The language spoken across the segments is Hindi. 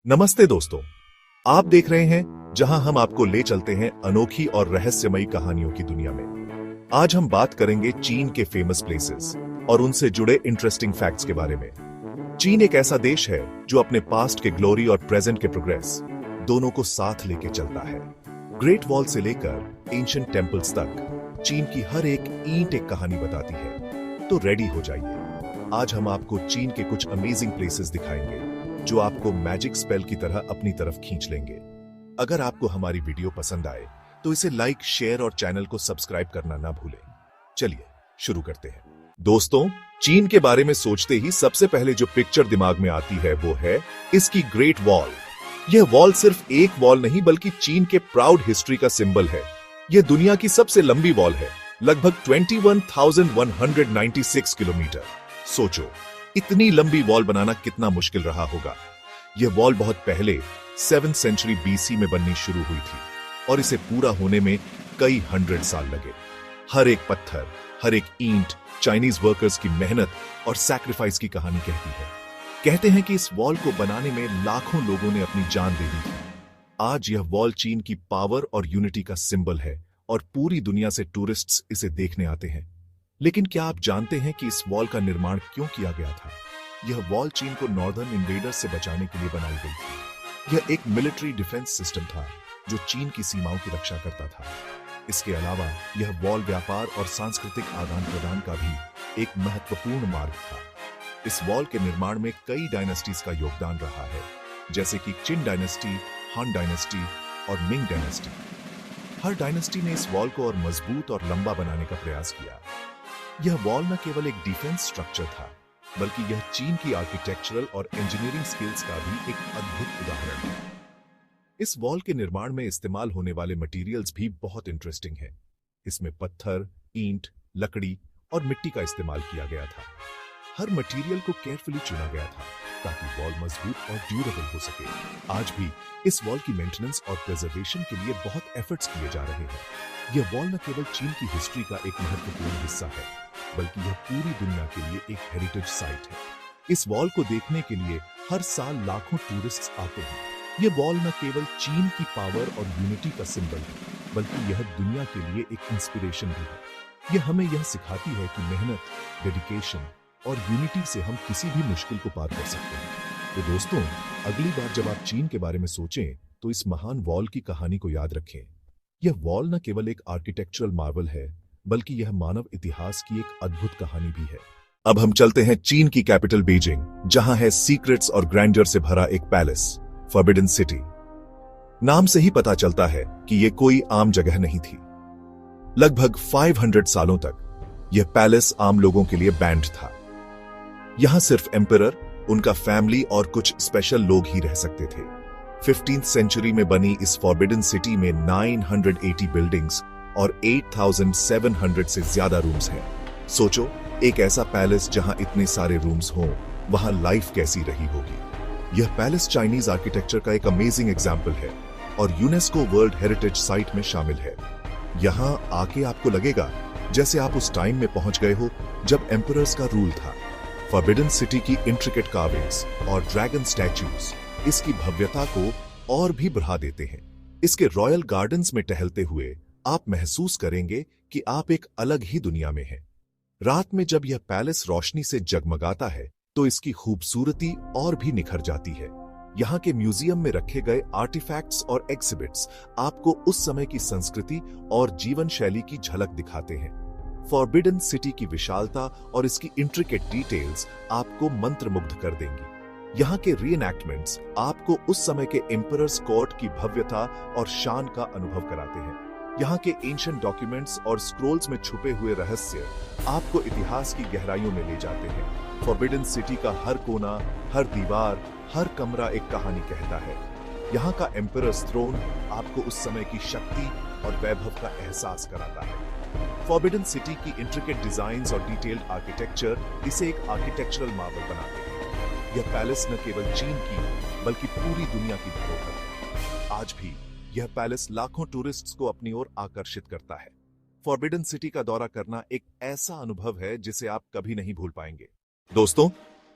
नमस्ते दोस्तों, आप देख रहे हैं जहां हम आपको ले चलते हैं अनोखी और रहस्यमयी कहानियों की दुनिया में। आज हम बात करेंगे चीन के फेमस प्लेसेस और उनसे जुड़े इंटरेस्टिंग फैक्ट्स के बारे में। चीन एक ऐसा देश है जो अपने पास्ट के ग्लोरी और प्रेजेंट के प्रोग्रेस दोनों को साथ लेके चलता है। ग्रेट वॉल से लेकर एंशिएंट टेम्पल्स तक चीन की हर एक ईंट एक कहानी बताती है। तो रेडी हो जाइए, आज हम आपको चीन के कुछ अमेजिंग प्लेसेस दिखाएंगे जो आपको मैजिक स्पेल की तरह अपनी तरफ खींच लेंगे। अगर आपको हमारी वीडियो पसंद आए तो इसे लाइक, शेयर और चैनल को सब्सक्राइब करना ना भूलें। चलिए शुरू करते हैं। दोस्तों, चीन के बारे में सोचते ही सबसे पहले जो पिक्चर दिमाग में आती है वो है इसकी ग्रेट वॉल। यह वॉल सिर्फ एक वॉल नहीं बल्कि चीन के प्राउड हिस्ट्री का सिंबल है। यह दुनिया की सबसे लंबी वॉल है, लगभग 21,196 किलोमीटर। सोचो, इतनी लंबी वॉल बनाना कितना मुश्किल रहा होगा। यह वॉल बहुत पहले 7th सेंचुरी बीसी में बननी शुरू हुई थी और इसे पूरा होने में कई 100 साल लगे। हर एक पत्थर, हर एक ईंट चाइनीज वर्कर्स की मेहनत और सैक्रिफाइस की कहानी कहती है। कहते हैं कि इस वॉल को बनाने में लाखों लोगों ने अपनी जान दे दी थी। आज यह वॉल चीन की पावर और यूनिटी का सिंबल है और पूरी दुनिया से टूरिस्ट्स इसे देखने आते हैं। लेकिन क्या आप जानते हैं कि इस वॉल का निर्माण क्यों किया गया था? यह वॉल चीन को नॉर्दर्न इन्वेडर्स से बचाने के लिए बनाई गई थी। यह एक मिलिट्री डिफेंस सिस्टम था जो चीन की सीमाओं की रक्षा करता था। इसके अलावा यह वॉल व्यापार और सांस्कृतिक आदान प्रदान का भी एक महत्वपूर्ण मार्ग था। इस वॉल के निर्माण में कई डायनेस्टीज का योगदान रहा है, जैसे कि चिन डायनेस्टी, हान डायनेस्टी और मिंग डायनेस्टी। हर डायनेस्टी ने इस वॉल को और मजबूत और लंबा बनाने का प्रयास किया। यह वॉल न केवल एक डिफेंस स्ट्रक्चर था, बल्कि यह चीन की आर्किटेक्चरल और इंजीनियरिंग स्किल्स का भी एक अद्भुत उदाहरण है। इस वॉल के निर्माण में इस्तेमाल होने वाले मटेरियल्स भी बहुत इंटरेस्टिंग हैं। इसमें पत्थर, ईंट, लकड़ी और मिट्टी का इस्तेमाल किया गया था। हर मटेरियल को केयरफुली चुना गया था ताकि वॉल मजबूत और ड्यूरेबल हो सके। आज भी इस वॉल की मेंटेनेंस और प्रिजर्वेशन के लिए बहुत एफर्ट्स किए जा रहे हैं। यह वॉल न केवल चीन की हिस्ट्री का एक महत्वपूर्ण हिस्सा है, बल्कि यह पूरी दुनिया के लिए एक हेरिटेज साइट है। इस वॉल को देखने के लिए हर साल लाखों टूरिस्ट्स आते हैं। यह वॉल न केवल चीन की पावर और यूनिटी का सिंबल है, बल्कि यह दुनिया के लिए एक इंस्पिरेशन भी है। यह हमें यह सिखाती है कि मेहनत, डेडिकेशन और यूनिटी से हम किसी भी मुश्किल को पार कर सकते हैं। तो दोस्तों, अगली बार जब आप चीन के बारे में सोचें तो इस महान वॉल की कहानी को याद रखें। यह वॉल न केवल एक आर्किटेक्चरल मार्वल है, बल्कि यह मानव इतिहास की एक अद्भुत कहानी भी है। अब हम चलते हैं चीन की कैपिटल बीजिंग, जहां है सीक्रेट्स और ग्रैंडर से भरा एक पैलेस, फॉरबिडन सिटी। नाम से ही पता चलता है कि यह कोई आम जगह नहीं थी। लगभग 500 सालों तक यह पैलेस आम लोगों के लिए बैंड था। यहां सिर्फ एम्परर, उनका फैमिली और कुछ स्पेशल लोग ही रह सकते थे। 15th सेंचुरी में बनी इस फॉरबिडन सिटी में 980 बिल्डिंग्स और 8,700 से ज्यादा रूम्स हैं। सोचो, एक ऐसा पैलेस जहां इतने सारे रूम्स हों, वहां लाइफ कैसी रही होगी। यह पैलेस चाइनीज आर्किटेक्चर का एक अमेजिंग एग्जाम्पल है और यूनेस्को वर्ल्ड हेरिटेज साइट में शामिल है। यहां आके आपको लगेगा जैसे आप उस टाइम में पहुंच गए हो जब एम्परर्स का रूल था। फॉरबिडन सिटी की इंट्रिकेट कार्विंग्स और ड्रैगन स्टैच्यूज इसकी भव्यता को और भी बढ़ा देते हैं। इसके रॉयल गार्डन्स में टहलते हुए आप महसूस करेंगे कि आप एक अलग ही दुनिया में हैं। रात में जब यह पैलेस रोशनी से जगमगाता है तो इसकी खूबसूरती और भी निखर जाती है। यहाँ के म्यूजियम में रखे गए आर्टिफैक्ट्स और एग्जिबिट्स आपको उस समय की संस्कृति और जीवन शैली की झलक दिखाते हैं। फॉरबिडन सिटी की विशालता और इसकी इंट्रिकेट डिटेल्स आपको मंत्रमुग्ध कर देंगी। यहाँ के रीएनैक्टमेंट्स आपको उस समय के एम्परर्स कोर्ट की भव्यता और शान का अनुभव कराते हैं। यहाँ के एंशिएंट डॉक्यूमेंट्स और स्क्रोल्स में छुपे हुए रहस्य आपको इतिहास की गहराइयों में ले जाते हैं। फॉरबिडन सिटी का हर कोना, हर दीवार, हर कमरा एक कहानी कहता है। यहाँ का एम्परर्स थ्रोन आपको उस समय की शक्ति और वैभव का एहसास कराता है। फॉरबिडन सिटी की इंट्रिकेट डिजाइन्स और डिटेल्ड आर्किटेक्चर इसे एक आर्किटेक्चरल मार्वल बनाते हैं। यह पैलेस न केवल चीन की बल्कि पूरी दुनिया की धरोहर है। आज भी यह पैलेस लाखों टूरिस्ट्स को अपनी ओर आकर्षित करता है। फॉरबिडन सिटी का दौरा करना एक ऐसा अनुभव है जिसे आप कभी नहीं भूल पाएंगे। दोस्तों,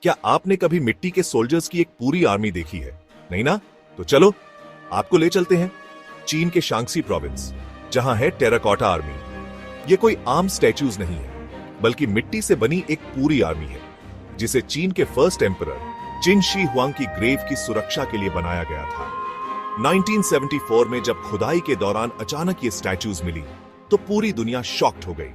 क्या आपने कभी मिट्टी के सोल्जर्स की एक पूरी आर्मी देखी है? नहीं ना? तो चलो आपको ले चलते हैं चीन के शांक्सी प्रोविंस, जहां है टेराकोटा आर्मी। ये कोई आम स्टैच्यूज नहीं है, बल्कि मिट्टी से बनी एक पूरी आर्मी है, जिसे चीन के first emperor chin she Huang की ग्रेव की सुरक्षा के लिए बनाया गया था। 1974 में जब खुदाई के दौरान अचानक ये स्टैच्यूज मिली तो पूरी दुनिया शॉक्ड हो गई।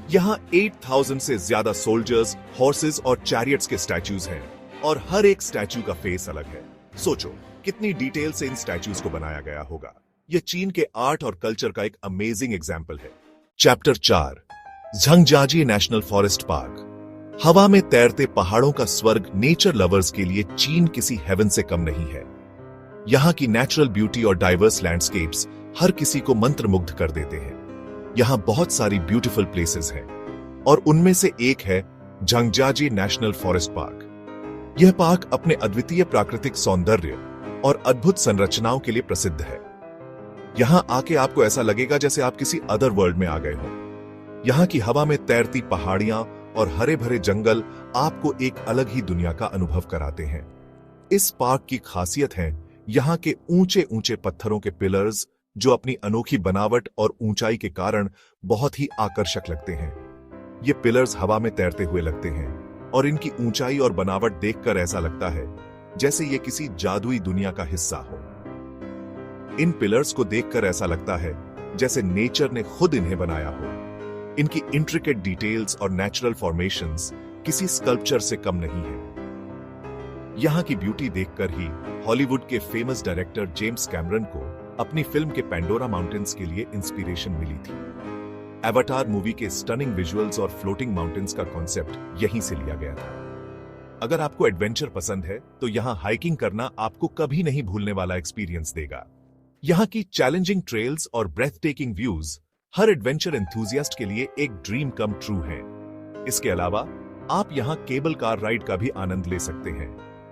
यहां 8000 से ज्यादा सोल्जर्स, हॉर्सेस और चैरियट्स के स्टैच्यूज हैं और हर एक स्टैच्यू का फेस अलग है। सोचो कितनी डिटेल से इन स्टैच्यूज को बनाया गया होगा। यह चीन के आर्ट और कल्चर का एक अमेजिंग एग्जाम्पल है। Chapter 4, Zhangjiajie national forest park. हवा में तैरते पहाड़ों का स्वर्ग नेचर लवर्स के लिए चीन किसी हेवन से कम नहीं है। यहां की नेचुरल ब्यूटी और डाइवर्स लैंडस्केप्स हर किसी को मंत्रमुग्ध कर देते हैं। यहां बहुत सारी ब्यूटीफुल प्लेसेस हैं और उनमें से एक है झंगजाजी नेशनल फॉरेस्ट पार्क। यह पार्क अपने अद्वितीय प्राकृतिक सौंदर्य और अद्भुत संरचनाओं के लिए प्रसिद्ध है। यहां आके आपको ऐसा लगेगा जैसे आप किसी अदर वर्ल्ड में आ गए हो। यहां की हवा में तैरती पहाड़ियां और हरे भरे जंगल आपको एक अलग ही दुनिया का अनुभव कराते हैं। इस पार्क की खासियत है यहां के ऊंचे ऊंचे पत्थरों के पिलर्स, जो अपनी अनोखी बनावट और ऊंचाई के कारण बहुत ही आकर्षक लगते हैं। ये पिलर्स हवा में तैरते हुए लगते हैं और इनकी ऊंचाई और बनावट देखकर ऐसा लगता है जैसे ये किसी जादुई दुनिया का हिस्सा हो। इन पिलर्स को देखकर ऐसा लगता है जैसे नेचर ने खुद इन्हें बनाया हो। इनकी इंट्रिकेट डिटेल्स और नेचुरल फॉर्मेशंस किसी स्कल्पचर से कम नहीं है। यहां की ब्यूटी देखकर ही हॉलीवुड के फेमस डायरेक्टर जेम्स कैमरन को अपनी फिल्म के पैंडोरा माउंटेन्स के लिए इंस्पिरेशन मिली थी। एवाटार मूवी के स्टनिंग विजुअल्स और फ्लोटिंग माउंटेन्स का कॉन्सेप्ट यहीं से लिया गया था। अगर आपको एडवेंचर पसंद है तो यहां हाइकिंग करना आपको कभी नहीं भूलने वाला एक्सपीरियंस देगा। यहां की चैलेंजिंग ट्रेल्स और ब्रेथ टेकिंग व्यूज हर एडवेंचर एंथुजियास्ट के लिए एक ड्रीम कम ट्रू है। इसके अलावा आप यहां केबल कार राइड का भी आनंद ले सकते हैं,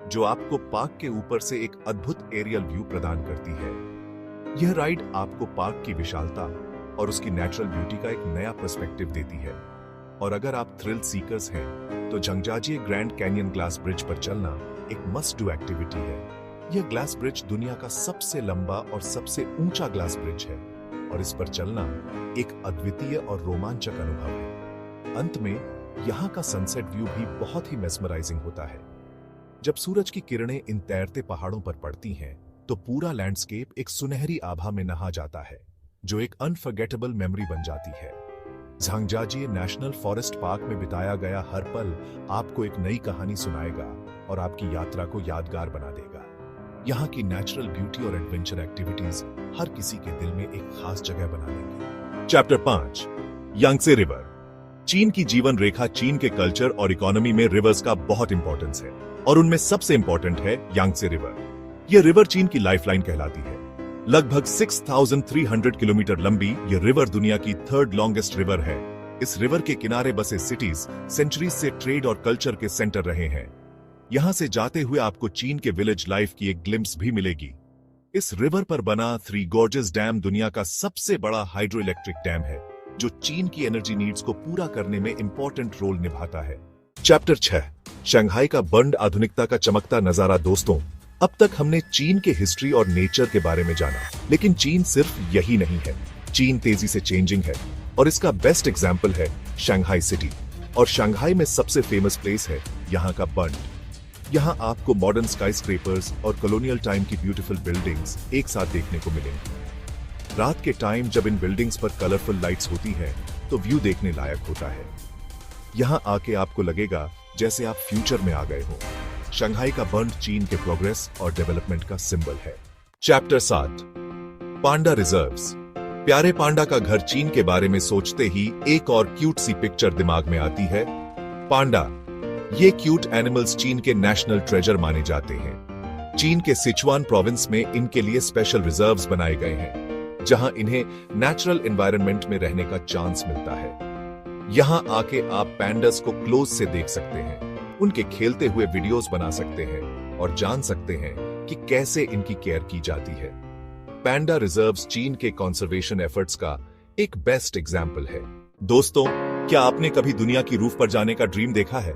जो आपको पार्क के ऊपर से एक अद्भुत एरियल व्यू प्रदान करती है। यह राइड आपको पार्क की विशालता और उसकी नेचुरल ब्यूटी का एक नया पर्सपेक्टिव देती है। और अगर आप थ्रिल सीकर्स हैं तो झंगजाजी ग्रैंड कैनियन ग्लास ब्रिज पर चलना एक मस्ट डू एक्टिविटी है। यह ग्लास ब्रिज दुनिया का सबसे लंबा और सबसे ऊंचा ग्लास ब्रिज है और इस पर चलना एक अद्वितीय और रोमांचक अनुभव है। अंत में यहाँ का सनसेट व्यू भी बहुत ही मेस्मराइजिंग होता है। जब सूरज की किरणें इन तैरते पहाड़ों पर पड़ती हैं तो पूरा लैंडस्केप एक सुनहरी आभा में नहा जाता है, जो एक अनफॉरगेटेबल मेमोरी बन जाती है। झंगजाजी नेशनल फॉरेस्ट पार्क में बिताया गया हर पल आपको एक नई कहानी सुनाएगा और आपकी यात्रा को यादगार बना देगा। यहाँ की नेचुरल ब्यूटी और एडवेंचर एक्टिविटीज हर किसी के दिल में एक खास जगह बना देंगी। Chapter 5, Yangtze river. चीन की जीवन रेखा चीन के कल्चर और इकोनॉमी में रिवर्स का बहुत इंपॉर्टेंस है और उनमें सबसे इंपॉर्टेंट है यांगत्से रिवर। यह रिवर चीन की लाइफलाइन कहलाती है। लगभग 6300 किलोमीटर लंबी यह रिवर दुनिया की थर्ड लॉन्गेस्ट रिवर है। इस रिवर के किनारे बसे सिटीज सेंचुरीज से ट्रेड और कल्चर के सेंटर रहे हैं। यहां से जाते हुए आपको चीन के विलेज लाइफ की एक ग्लिम्स भी मिलेगी। इस रिवर पर बना थ्री गॉर्जेस डैम दुनिया का सबसे बड़ा हाइड्रो इलेक्ट्रिक डैम है, जो चीन की एनर्जी नीड्स को पूरा करने में इंपॉर्टेंट रोल निभाता है। चैप्टर 6, शंघाई का बंड, आधुनिकता का चमकता नजारा। दोस्तों, अब तक हमने चीन के हिस्ट्री और नेचर के बारे में जाना, लेकिन चीन सिर्फ यही नहीं है। चीन तेजी से चेंजिंग है और इसका बेस्ट एग्जाम्पल है शंघाई सिटी। और शंघाई में सबसे फेमस प्लेस है यहाँ का बंड। यहाँ आपको मॉडर्न स्काईस्क्रेपर्स और कॉलोनियल टाइम की ब्यूटीफुल बिल्डिंग्स एक साथ देखने को मिलेंगी। रात के टाइम जब इन बिल्डिंग्स पर कलरफुल लाइट्स होती हैं, तो व्यू देखने लायक होता है। यहाँ आके आपको लगेगा जैसे आप फ्यूचर में आ गए हो। शंघाई का बंड चीन के प्रोग्रेस और डेवलपमेंट का सिंबल है। चैप्टर 7, पांडा रिजर्व्स। प्यारे पांडा का घर चीन के बारे में सोचते ही एक और क्यूट सी पिक्चर दिमाग में आती है, पांडा। ये क्यूट एनिमल्स चीन के नेशनल ट्रेजर माने जाते हैं। चीन के सिचुआन प्रोविंस में इनके लिए स्पेशल रिजर्व्स बनाए गए हैं, जहां इन्हें नेचुरल एनवायरनमेंट में रहने का चांस मिलता है। यहां आके आप पैंडास को क्लोज से देख सकते हैं, उनके खेलते हुए वीडियोस बना सकते हैं और जान सकते हैं कि कैसे इनकी केयर की जाती है। पैंडा रिजर्व्स चीन के कंजर्वेशन एफर्ट्स का एक बेस्ट एग्जाम्पल है। दोस्तों, क्या आपने कभी दुनिया की रूफ पर जाने का ड्रीम देखा है?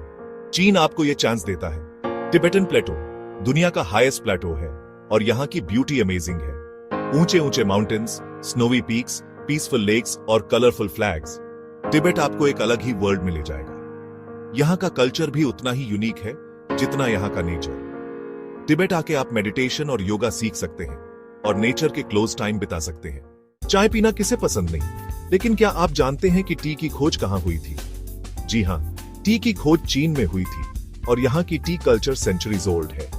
चीन आपको यह चांस देता है। टिबेटन प्लेटो दुनिया का हाईएस्ट प्लेटो है और यहाँ की ब्यूटी अमेजिंग है। ऊंचे ऊंचे mountains, snowy peaks, peaceful lakes और कलरफुल फ्लैग्स। तिब्बत आपको एक अलग ही वर्ल्ड में ले जाएगा। यहाँ का कल्चर भी उतना ही यूनिक है जितना यहाँ का नेचर। तिब्बत आके आप मेडिटेशन और योगा सीख सकते हैं और नेचर के क्लोज टाइम बिता सकते हैं। चाय पीना किसे पसंद नहीं, लेकिन क्या आप जानते हैं कि टी की खोज कहां हुई थी? जी हां, टी की खोज चीन में हुई थी और यहाँ की टी कल्चर सेंचुरीज ओल्ड है।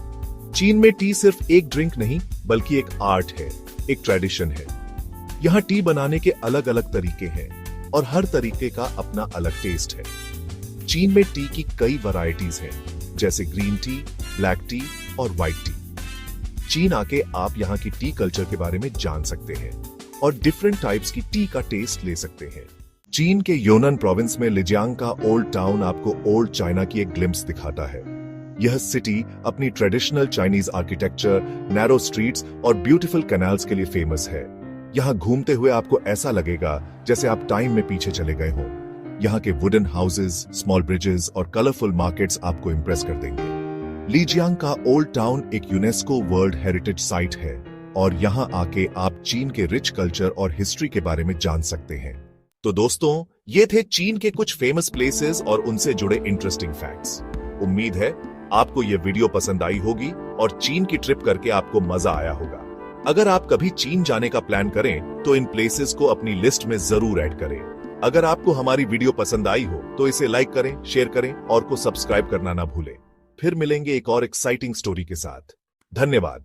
चीन में टी सिर्फ एक ड्रिंक नहीं बल्कि एक आर्ट है, एक ट्रेडिशन है। यहाँ टी बनाने के अलग अलग तरीके हैं और हर तरीके का अपना अलग टेस्ट है। चीन में टी की कई वैरायटीज हैं, जैसे ग्रीन टी, ब्लैक टी और व्हाइट टी। चीन आके आप यहाँ की टी कल्चर के बारे में जान सकते हैं और डिफरेंट टाइप्स की टी का टेस्ट ले सकते हैं। चीन के योनन प्रोविंस में लिजियांग का ओल्ड टाउन आपको ओल्ड चाइना की एक ग्लिम्स दिखाता है। यह सिटी अपनी traditional Chinese architecture, narrow streets और ब्यूटीफुल कैनाल्स के लिए फेमस है। यहाँ घूमते हुए आपको ऐसा लगेगा जैसे आप टाइम में पीछे चले गए हों। यहाँ के वुडन हाउसेस, स्मॉल ब्रिजेस और कलरफुल मार्केट्स आपको इंप्रेस कर देंगे। लिजियांग का ओल्ड टाउन एक यूनेस्को वर्ल्ड हेरिटेज साइट है और यहाँ आके आप चीन के रिच कल्चर और हिस्ट्री के बारे में जान सकते हैं। तो दोस्तों, ये थे चीन के कुछ फेमस प्लेसेस और उनसे जुड़े इंटरेस्टिंग फैक्ट्स। उम्मीद है आपको ये वीडियो पसंद आई होगी और चीन की ट्रिप करके आपको मजा आया होगा। अगर आप कभी चीन जाने का प्लान करें तो इन प्लेसेस को अपनी लिस्ट में जरूर ऐड करें। अगर आपको हमारी वीडियो पसंद आई हो तो इसे लाइक करें, शेयर करें और को सब्सक्राइब करना ना भूलें। फिर मिलेंगे एक और एक्साइटिंग स्टोरी के साथ। धन्यवाद।